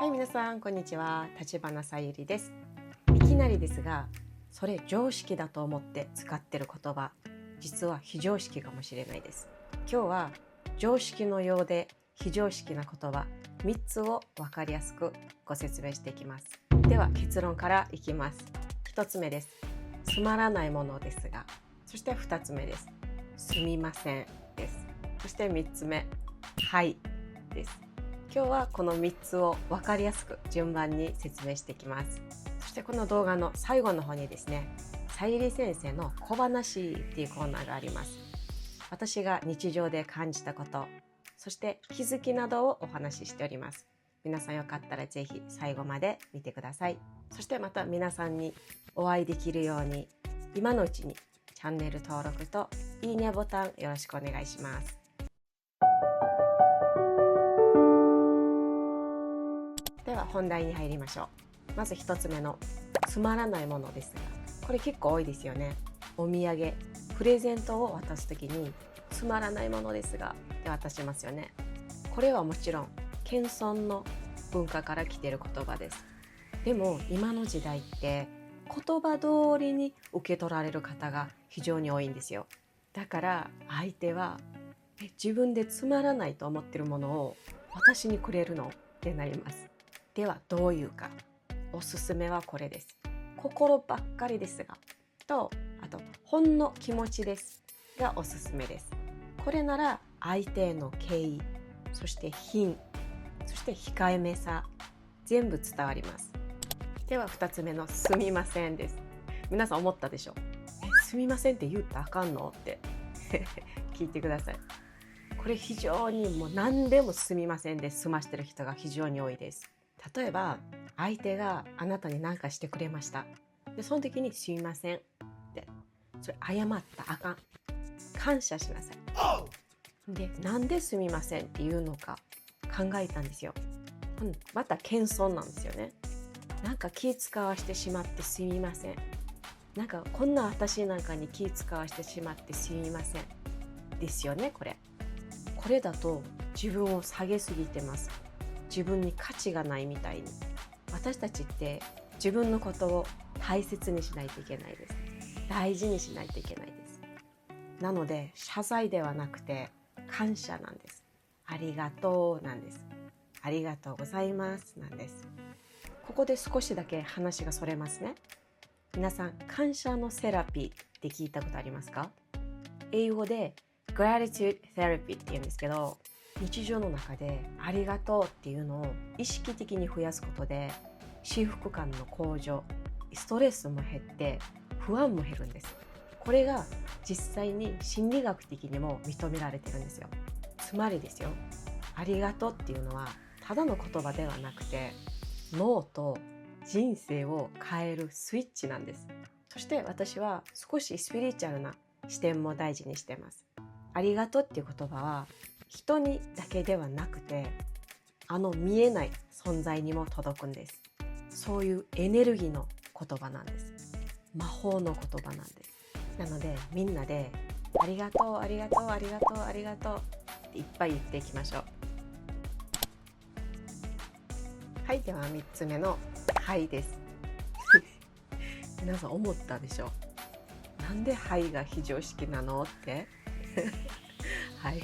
はい、皆さんこんにちは。立花さゆりです。いきなりですが、それ常識だと思って使ってる言葉、実は非常識かもしれないです。今日は常識のようで非常識な言葉3つを分かりやすくご説明していきます。では結論からいきます。1つ目です。つまらないものですが、そして2つ目です。すみませんです。そして3つ目、はいです。今日はこの3つを分かりやすく順番に説明していきます。そしてこの動画の最後の方にですね、さゆり先生の小話っていうコーナーがあります。私が日常で感じたこと、そして気づきなどをお話ししております。皆さんよかったらぜひ最後まで見てください。そしてまた皆さんにお会いできるように、今のうちにチャンネル登録といいねボタンよろしくお願いします。では本題に入りましょう。まず1つ目のつまらないものですが、これ結構多いですよね。お土産、プレゼントを渡すときにつまらないものですがって渡しますよね。これはもちろん謙遜の文化から来ている言葉です。でも今の時代って言葉通りに受け取られる方が非常に多いんですよ。だから相手は自分でつまらないと思っているものを私にくれるのってなります。ではどういうか。おすすめはこれです。心ばっかりですがと、あとほんの気持ちですがおすすめです。これなら相手への敬意、そして品、そして控えめさ、全部伝わります。では2つ目のすみませんです。皆さん思ったでしょ。すみませんって言ったらあかんのって聞いてください。これ非常にもう何でもすみませんで済ましてる人が非常に多いです。例えば相手があなたに何かしてくれました。でその時にすみませんって、それ謝ったらあかん。感謝しなさい。でなんですみませんっていうのか考えたんですよ。また謙遜なんですよね。なんか気使わしてしまってすみません。なんかこんな私なんかに気使わしてしまってすみませんですよね。これだと自分を下げすぎてます。自分に価値がないみたいに。私たちって自分のことを大切にしないといけないです。大事にしないといけないです。なので謝罪ではなくて感謝なんです。ありがとうなんです。ありがとうございますなんです。ここで少しだけ話がそれますね。皆さん感謝のセラピーって聞いたことありますか？英語で Gratitude Therapy って言うんですけど、日常の中でありがとうっていうのを意識的に増やすことで幸福感の向上、ストレスも減って不安も減るんです。これが実際に心理学的にも認められてるんですよ。つまりですよ、ありがとうっていうのはただの言葉ではなくて脳と人生を変えるスイッチなんです。そして私は少しスピリチュアルな視点も大事にしてます。ありがとうっていう言葉は人にだけではなくて見えない存在にも届くんです。そういうエネルギーの言葉なんです。魔法の言葉なんです。なのでみんなでありがとうありがとうありがとうありがとうっていっぱい言っていきましょう。はい、では3つ目のはいです皆さん思ったでしょ。なんではいが非常識なのってはい、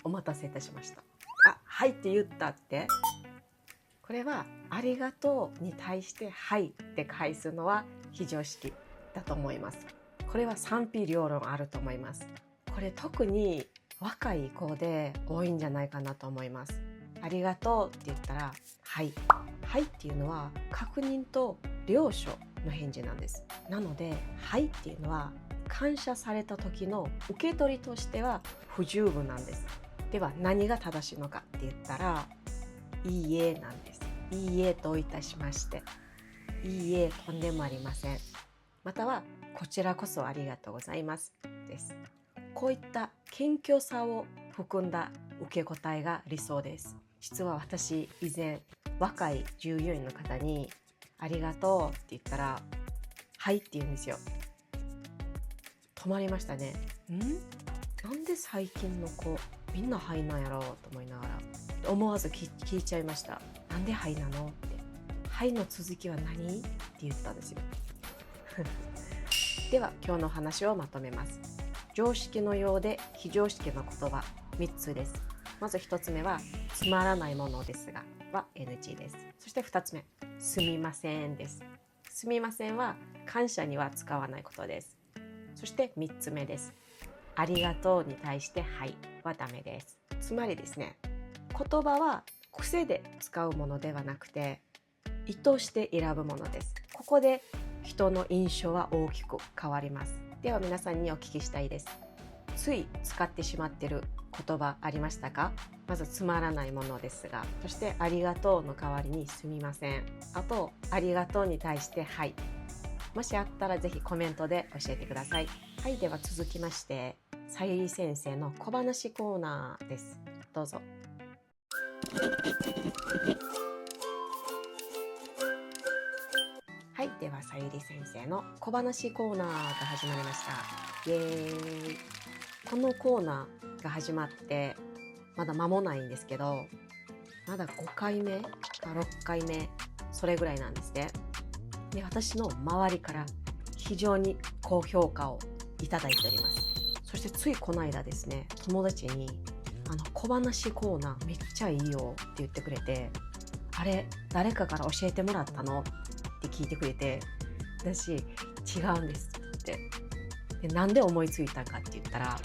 お待たせいたしました。はいって言ったって、これはありがとうに対してはいって返すのは非常識だと思います。これは賛否両論あると思います。これ特に若い子で多いんじゃないかなと思います。ありがとうって言ったらはいっていうのは確認と了承の返事なんです。なのではいっていうのは感謝された時の受け取りとしては不十分なんです。では何が正しいのかって言ったらいいえなんです。いいえどういたしまして、いいえとんでもありません、またはこちらこそありがとうございますです。こういった謙虚さを含んだ受け答えが理想です。実は私以前若い従業員の方にありがとうって言ったらはいって言うんですよ。止まりましたね。なんで最近の子みんなはいなんやろうと思いながら思わず聞いちゃいました。ななんではいなのって、はいの続きは何って言ったんですよ。では今日の話をまとめます。常識のようで非常識の言葉3つです。まず1つ目はつまらないものですがは NG です。そして2つ目、すみませんです。すみませんは感謝には使わないことです。そして3つ目です。ありがとうに対してはいはダメです。つまりですね、言葉は癖で使うものではなくて意図して選ぶものです。ここで人の印象は大きく変わります。では皆さんにお聞きしたいです。つい使ってしまっている言葉ありましたか？まずつまらないものですが、そしてありがとうの代わりにすみません、あとありがとうに対してはい。もしあったらぜひコメントで教えてください。はい、では続きましてさゆり先生の小話コーナーです。どうぞ。はい、ではさゆり先生の小話コーナーが始まりました。イエーイ。このコーナーが始まってまだ間もないんですけど、まだ5回目か6回目それぐらいなんですね。で、私の周りから非常に高評価をいただいております。そしてついこの間ですね、友達に小話コーナーめっちゃいいよって言ってくれて、あれ誰かから教えてもらったのって聞いてくれて、私違うんですって。で、なんで思いついたかって言ったら、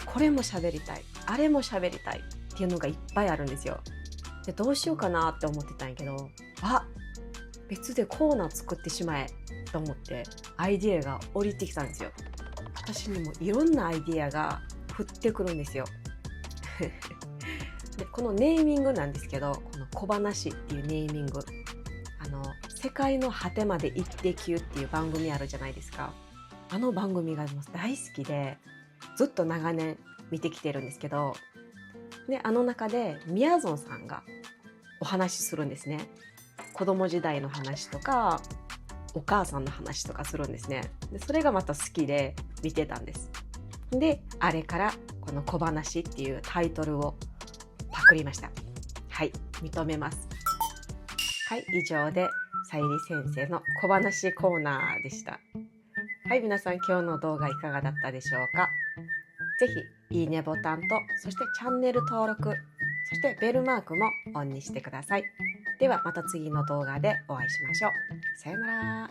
これも喋りたい、あれも喋りたいっていうのがいっぱいあるんですよ。で、どうしようかなって思ってたんやけど、別でコーナー作ってしまえと思ってアイディアが降りてきたんですよ。私にもいろんなアイディアが降ってくるんですよ。で、このネーミングなんですけど、この小話っていうネーミング、世界の果てまで行ってきゅっていう番組あるじゃないですか。あの番組がもう大好きでずっと長年見てきてるんですけど、で、あの中でみやぞんさんがお話しするんですね。子供時代の話とかお母さんの話とかするんですね。で、それがまた好きで見てたんです。で、あれからこの小話っていうタイトルをパクりました。はい、認めます。はい、以上でさゆり先生の小話コーナーでした。はい、皆さん今日の動画いかがだったでしょうか？ぜひいいねボタンと、そしてチャンネル登録、そしてベルマークもオンにしてください。ではまた次の動画でお会いしましょう。さよなら。